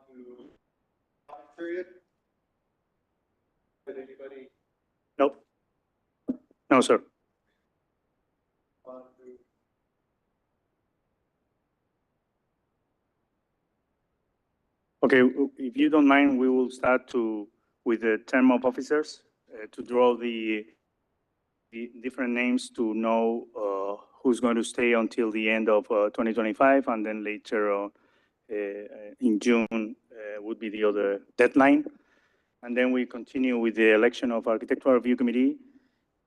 to comment period? Did anybody Nope. No, sir. want to? Okay, if you don't mind, we will start with the term of officers to draw the different names to know who's going to stay until the end of 2025, and then later in June would be the other deadline. And then we continue with the election of Architectural Review Committee.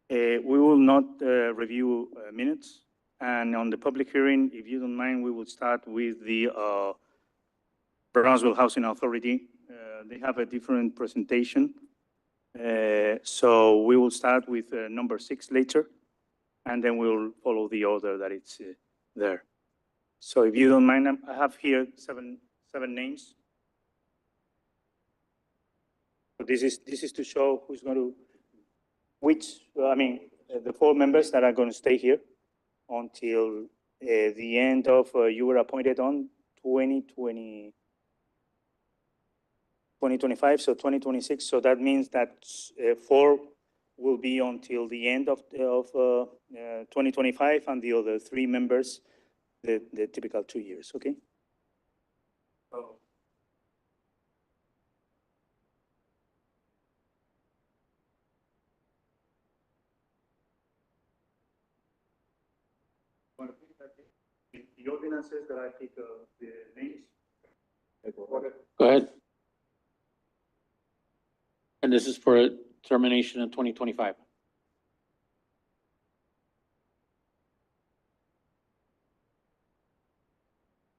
We will not review minutes. And on the public hearing, if you don't mind, we will start with the Brownsville Housing Authority. They have a different presentation. So we will start with number 6 later, and then we'll follow the order that it's there. So if you don't mind, I have here seven names. So this is to show who's going to, the 4 members that are going to stay here until the end of, you were appointed on 2025, so 2026. So that means that 4 will be until the end of 2025, and the other 3 members, the typical 2 years, okay? So, the ordinances that I pick the names. Go ahead. And this is for termination in 2025.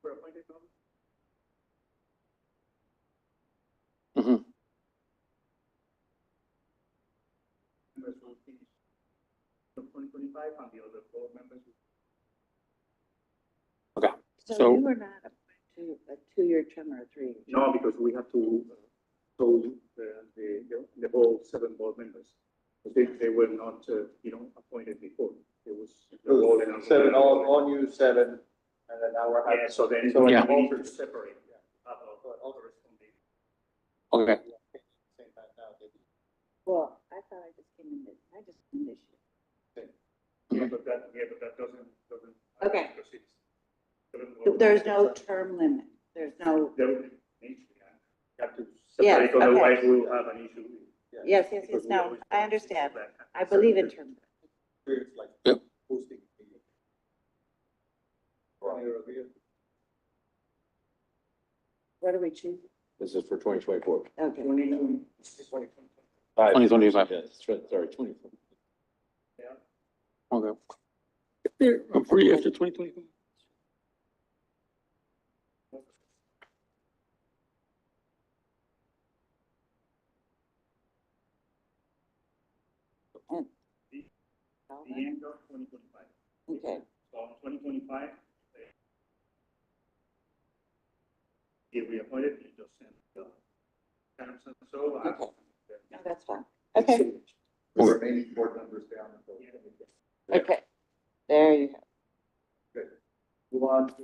Were appointed on? Mhm. Members will finish 2025, and the other 4 members will. So- So you were not appointed to a 2-year term or a 3-year? No, because we have to show the whole 7 board members. They were not, appointed before. It was. the role in our- 7, all you 7, and then now we're Yeah, having. so then So we Yeah. need to separate. Corresponding. Okay. Same time now, did you? Well, I thought I just came in this year. Yeah, but that doesn't. Okay. because it's 7 board There's members. no term limit. There's no, There needs to be, you have to Yeah, separate, okay. otherwise we'll have an issue. yes, Because we no, always I do understand. that. I believe in term. It's like Yep. hosting. What do we choose? This is for 2024. Okay. 2025. Yes, sorry, 20. Okay. For you after 2025. The end of 2025. Okay, So in 2025, if we appointed, you just send the terms and so on. okay. No, that's fine. Okay, The remaining board members down. okay. There you go. Move on to,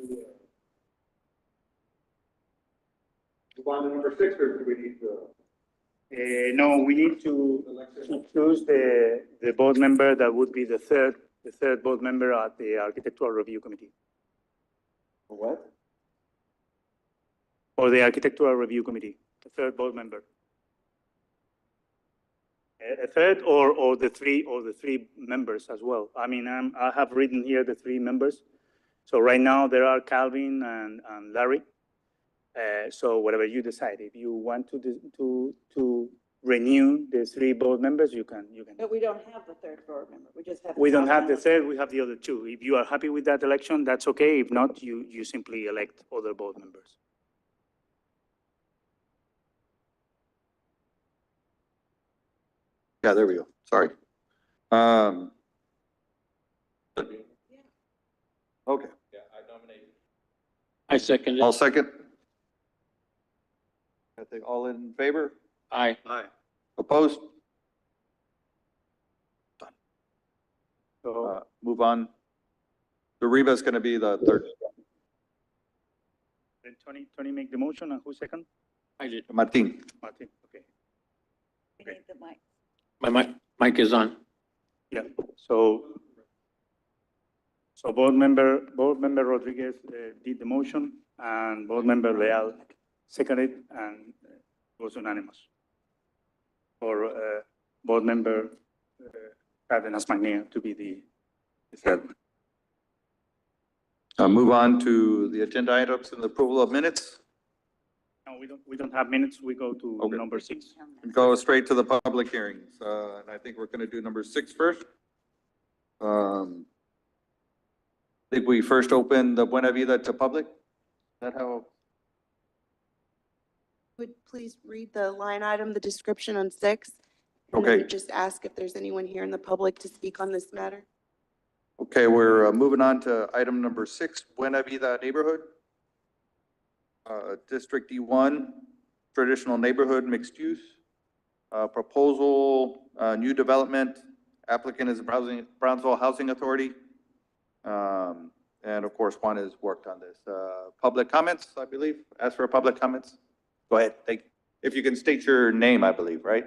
number 6, or do we need the No, we need to election? choose the board member that would be the third board member at the Architectural Review Committee, What? or the Architectural Review Committee, the third board member. A third or the 3 members as well. I mean, I have written here the 3 members. So right now there are Calvin and Larry. So whatever you decide, if you want to renew the 3 board members, you can. But we don't have the 3rd board member. We just have. We don't have the third, we have the other 2. If you are happy with that election, that's okay. If not, you simply elect other board members. Yeah, there we go. Sorry. Okay, I second I'll it. second. I think all in favor? Aye. Aye. Opposed? So Move on. The Reba is going to be the third. then Tony make the motion, and who second? I did. Martin. Martin, okay. We need the mic. My mic is on. Yeah, so board member Rodriguez did the motion and board member Leal seconded and it was unanimous. For board member Cardenas Magnia to be the third. Move on to the agenda items and the approval of minutes. No, we don't have minutes. We go to Okay. number 6. Go straight to the public hearings. And I think we're going to do number 6 first. I think we first open the Buena Vida to public. Is that how? Would please read the line item, the description on 6. And then Okay. just ask if there's anyone here in the public to speak on this matter. Okay, we're moving on to item number 6, Buena Vida neighborhood. District D1, traditional neighborhood mixed use. Proposal, new development. Applicant is Brownsville Housing Authority. And of course, Juan has worked on this. Public comments, I believe. Ask for public comments. Go ahead. If you can state your name, I believe, right?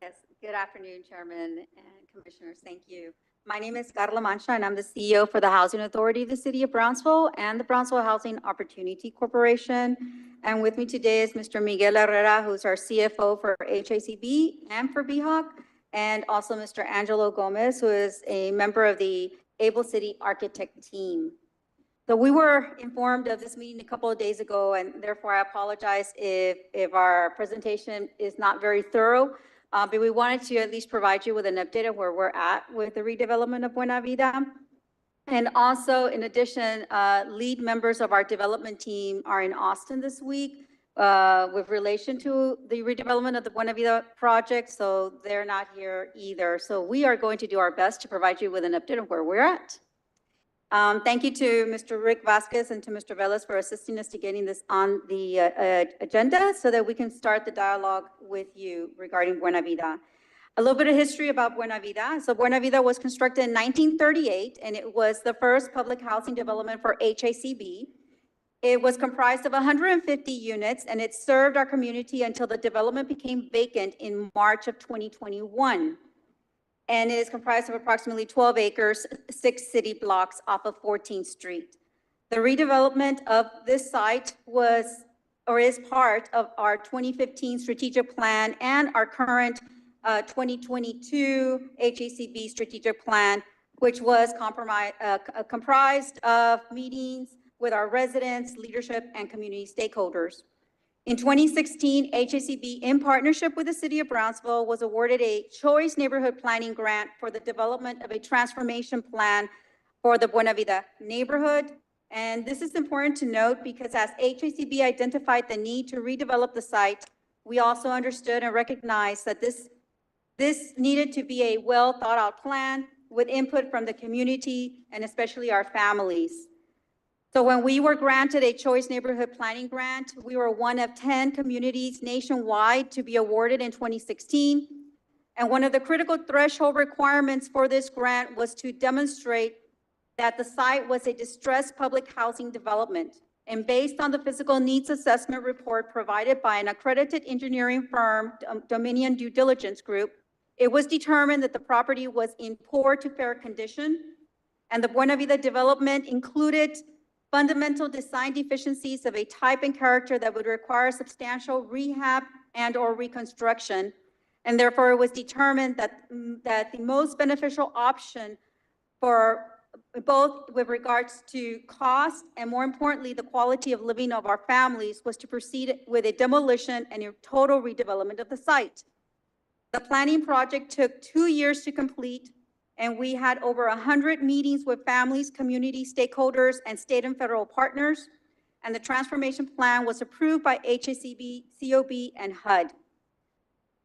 Yes, good afternoon, Chairman and Commissioners. Thank you. My name is Carla Mancha, and I'm the CEO for the Housing Authority of the City of Brownsville and the Brownsville Housing Opportunity Corporation. And with me today is Mr. Miguel Herrera, who's our CFO for HACB and for BHOC, and also Mr. Angelo Gomez, who is a member of the Able City Architect team. So we were informed of this meeting a couple of days ago, and therefore I apologize if our presentation is not very thorough. But we wanted to at least provide you with an update of where we're at with the redevelopment of Buena Vida. And also, in addition, lead members of our development team are in Austin this week with relation to the redevelopment of the Buena Vida project, so they're not here either. So we are going to do our best to provide you with an update of where we're at. Thank you to Mr. Rick Vasquez and to Mr. Velez for assisting us to getting this on the agenda so that we can start the dialogue with you regarding Buena Vida. A little bit of history about Buena Vida. So Buena Vida was constructed in 1938, and it was the first public housing development for HACB. It was comprised of 150 units, and it served our community until the development became vacant in March of 2021. And it is comprised of approximately 12 acres, 6 city blocks off of 14th Street. The redevelopment of this site was, or is part of our 2015 strategic plan and our current 2022 HACB strategic plan, which was comprised of meetings with our residents, leadership, and community stakeholders. In 2016, HACB, in partnership with the City of Brownsville, was awarded a Choice Neighborhood Planning Grant for the development of a transformation plan for the Buena Vida neighborhood. And this is important to note because as HACB identified the need to redevelop the site, we also understood and recognized that this needed to be a well thought out plan with input from the community and especially our families. So when we were granted a Choice Neighborhood Planning Grant, we were one of 10 communities nationwide to be awarded in 2016. And one of the critical threshold requirements for this grant was to demonstrate that the site was a distressed public housing development. And based on the physical needs assessment report provided by an accredited engineering firm, Dominion Due Diligence Group, it was determined that the property was in poor to fair condition. And the Buena Vida development included fundamental design deficiencies of a type and character that would require substantial rehab and or reconstruction. And therefore it was determined that the most beneficial option for both with regards to cost and more importantly, the quality of living of our families was to proceed with a demolition and a total redevelopment of the site. The planning project took 2 years to complete, and we had over 100 meetings with families, community stakeholders, and state and federal partners. And the transformation plan was approved by HACB, COB, and HUD.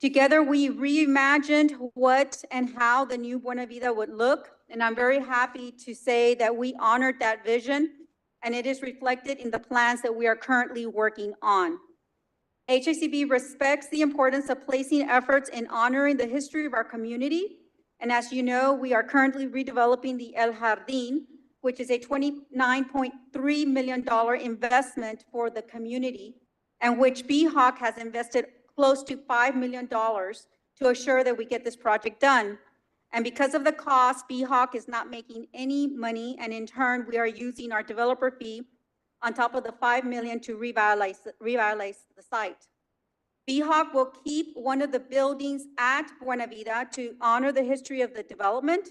Together, we reimagined what and how the new Buena Vida would look. And I'm very happy to say that we honored that vision, and it is reflected in the plans that we are currently working on. HACB respects the importance of placing efforts in honoring the history of our community. And as you know, we are currently redeveloping the El Jardín, which is a $29.3 million investment for the community, and which BHOC has invested close to $5 million to assure that we get this project done. And because of the cost, BHOC is not making any money, and in turn, we are using our developer fee on top of the $5 million to revitalize the site. BHOC will keep one of the buildings at Buena Vida to honor the history of the development,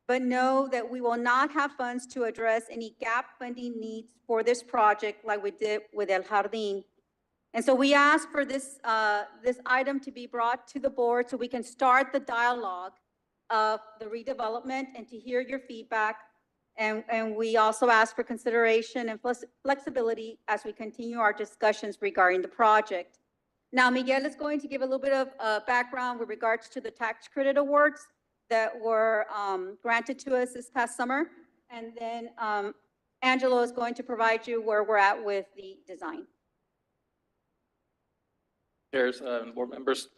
but know that we will not have funds to address any gap funding needs for this project like we did with El Jardín. And so we ask for this item to be brought to the board so we can start the dialogue of the redevelopment and to hear your feedback. And we also ask for consideration and flexibility as we continue our discussions regarding the project. Now, Miguel is going to give a little bit of background with regards to the tax credit awards that were granted to us this past summer. And then Angelo is going to provide you where we're at with the design. Chairs and board members.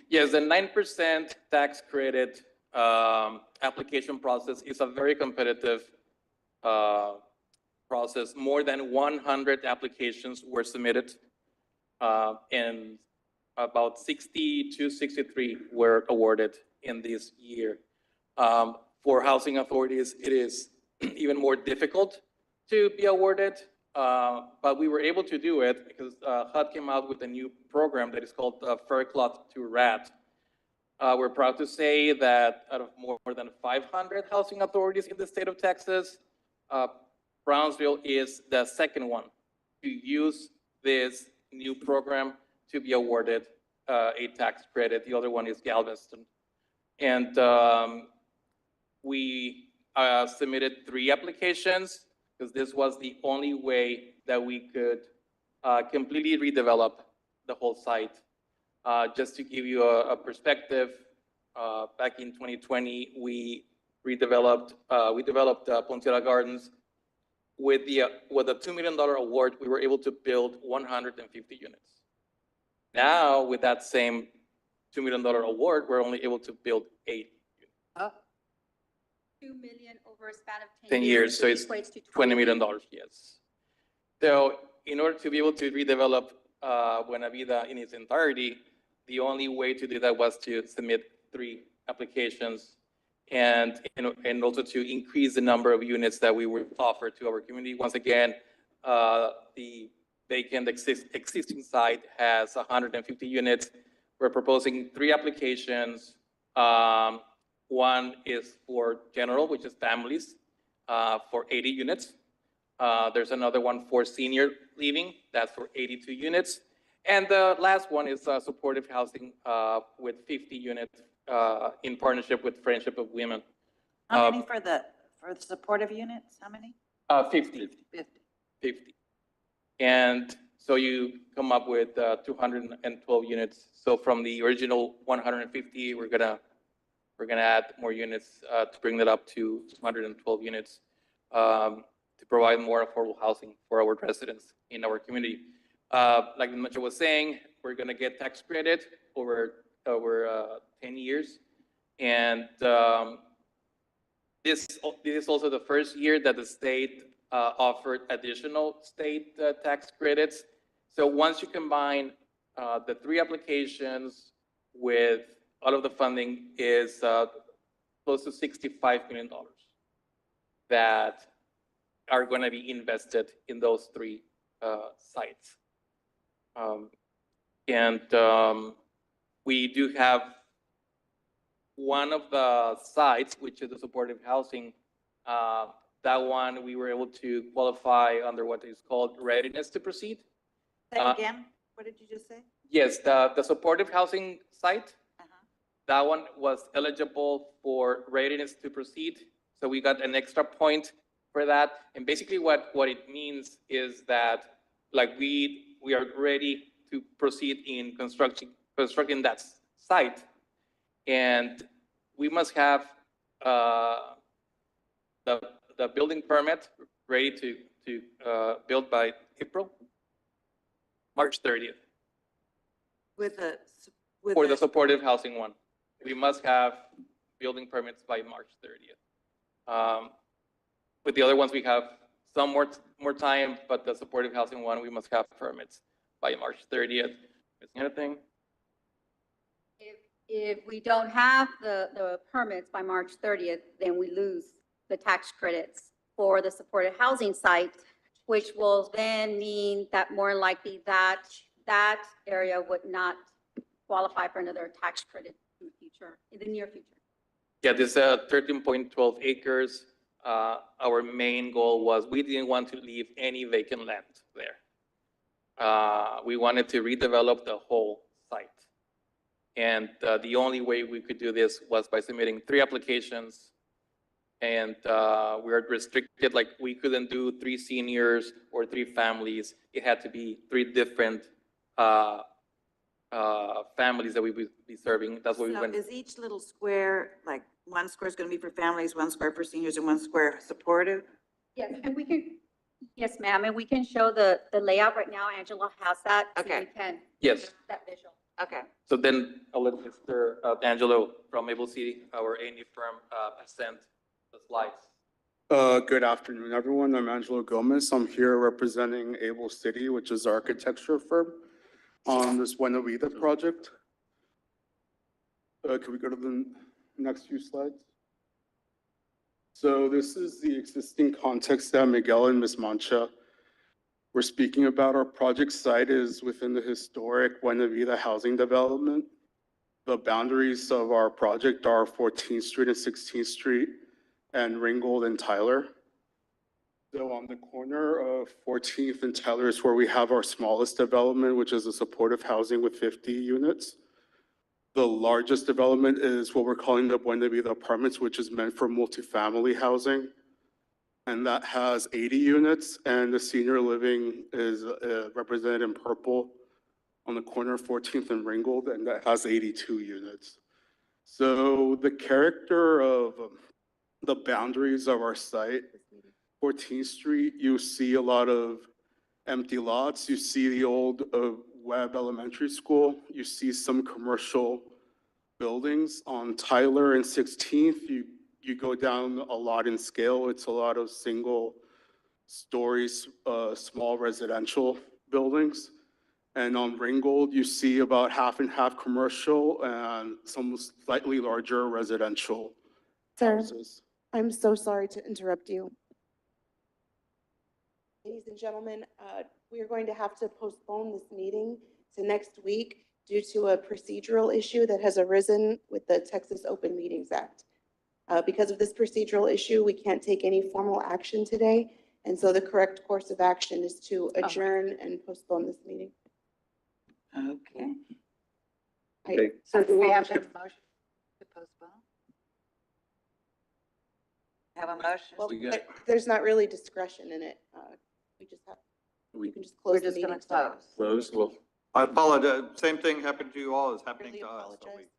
Yes, the 9% tax credit application process is a very competitive process. More than 100 applications were submitted, and about 60 to 63 were awarded in this year. For housing authorities, it is even more difficult to be awarded, but we were able to do it because HUD came out with a new program that is called Fair Cloth to RAT. We're proud to say that out of more than 500 housing authorities in the state of Texas, Brownsville is the second one to use this new program to be awarded a tax credit. The other one is Galveston. And we submitted 3 applications because this was the only way that we could completely redevelop the whole site. Just to give you a perspective, back in 2020, we developed Ponciela Gardens. With a $2 million award, we were able to build 150 units. Now, with that same $2 million award, we're only able to build 8 units. $2 million over a span of 10 years, so it's equates to $20 million, yes. So in order to be able to redevelop Buena Vida in its entirety, the only way to do that was to submit 3 applications and also to increase the number of units that we would offer to our community. Once again, the vacant existing site has 150 units. We're proposing 3 applications. One is for general, which is families, for 80 units. There's another one for senior living, that's for 82 units. And the last one is supportive housing with 50 units in partnership with Friendship of Women. How many for the supportive units? How many? 50. 50. 50. And so you come up with 212 units. So from the original 150, we're gonna add more units to bring that up to 212 units to provide more affordable housing for our residents in our community. Like Nacho was saying, we're gonna get tax credit over 10 years. And this is also the first year that the state offered additional state tax credits. So once you combine the 3 applications with all of the funding is close to $65 million that are going to be invested in those 3 sites. We do have one of the sites, which is the supportive housing. That one, we were able to qualify under what is called readiness to proceed. Say again, what did you just say? Yes, the supportive housing site, that one was eligible for readiness to proceed. So we got an extra point for that. And basically what it means is that like we are ready to proceed in constructing that site. And we must have the building permit ready to build by March 30th. For the supportive housing one, we must have building permits by March 30th. With the other ones, we have some more time, but the supportive housing one, we must have permits by March 30th. Missing anything? If we don't have the permits by March 30th, then we lose the tax credits for the supported housing site, which will then mean that more likely that area would not qualify for another tax credit in the future, in the near future. Yeah, this 13.12 acres, our main goal was we didn't want to leave any vacant land there. We wanted to redevelop the whole site. And the only way we could do this was by submitting 3 applications. And we are restricted, like we couldn't do 3 seniors or 3 families. It had to be 3 different families that we would be serving. That's what we So went. is each little square, like, 1 square is gonna be for families, 1 square for seniors, and 1 square supportive? Yes, and we can, yes, ma'am, and we can show the layout right now. Angela has that. So Okay. we can. Yes. That visual. Okay. So then I'll let Mr. D'Angelo from Able City, our A&E firm, present the slides. Good afternoon, everyone. I'm Angelo Gomez. I'm here representing Able City, which is our architecture firm on this Buena Vida project. Can we go to the next few slides? So this is the existing context that Miguel and Ms. Mancha were speaking about. Our project site is within the historic Buena Vida housing development. The boundaries of our project are 14th Street and 16th Street and Ringgold and Tyler. So on the corner of 14th and Tyler is where we have our smallest development, which is a supportive housing with 50 units. The largest development is what we're calling the Buena Vida Apartments, which is meant for multifamily housing. And that has 80 units, and the senior living is represented in purple on the corner of 14th and Ringgold, and that has 82 units. So the character of the boundaries of our site, 14th Street, you see a lot of empty lots. You see the old Webb Elementary School. You see some commercial buildings. On Tyler and 16th, you go down a lot in scale. It's a lot of single stories, small residential buildings. And on Ringgold, you see about half and half commercial and some slightly larger residential Sir, houses. I'm so sorry to interrupt you. Ladies and gentlemen, we are going to have to postpone this meeting to next week due to a procedural issue that has arisen with the Texas Open Meetings Act. Because of this procedural issue, we can't take any formal action today. And so the correct course of action is to adjourn and postpone this meeting. Okay. Okay. So do we have a motion to postpone? Have a motion? Well, We got- there's not really discretion in it. We just have, you can just close We're the just meeting. gonna close. Close, well, I apologize. Same thing happened to you all as happening Really to us. so apologize.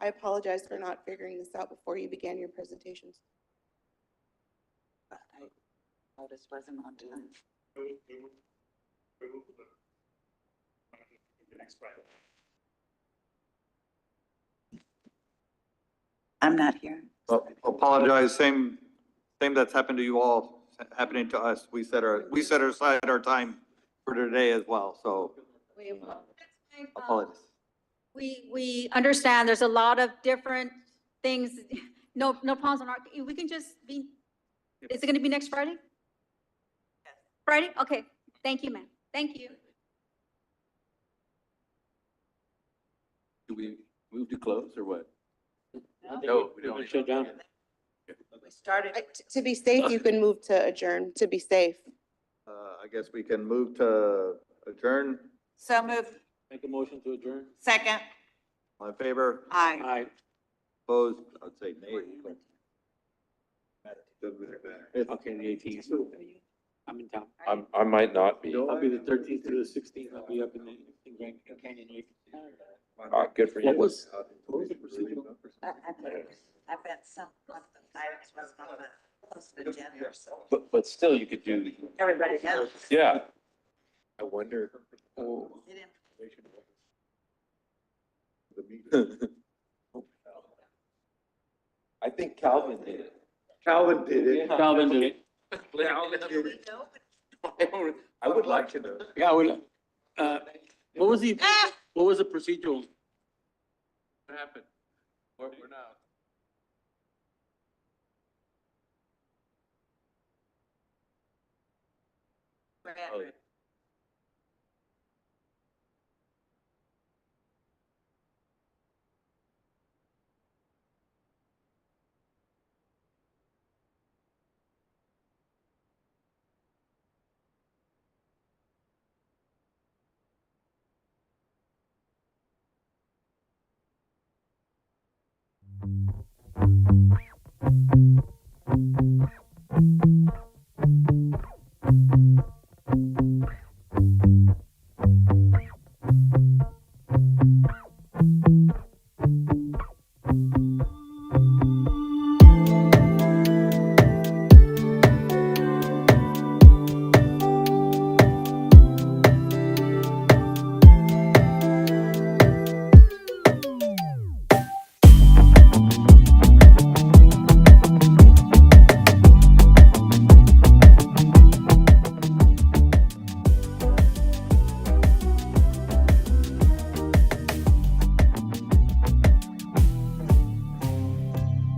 I apologize for not figuring this out before you began your presentations. But I noticed wasn't on time. I'm not here. Apologize. Same that's happened to you all, happening to us. We set aside our time for today as well, so apologies. We understand there's a lot of different things, no problems on our, we can just be, is it gonna be next Friday? Friday? Okay, thank you, ma'am. Thank you. Do we move to close or what? No, we don't. Shut down. We started. To be safe, you can move to adjourn, to be safe. I guess we can move to adjourn. So move. Make a motion to adjourn? Second. All in favor? Aye. Aye. Opposed? I'd say nay. Okay, the 18th. I'm in town. I might not be. I'll be the 13th to the 16th. I'll be up in Grand Canyon Lake. Good for you. What was the procedure? I bet some of the items was on the posted agenda, so But still, you could do, everybody knows. yeah. I wonder. Oh. It didn't- I think Calvin did it. Calvin did it. Calvin did it. I would like to know. Yeah, well, what was the procedural? What happened? We're now. Oh, Thank you.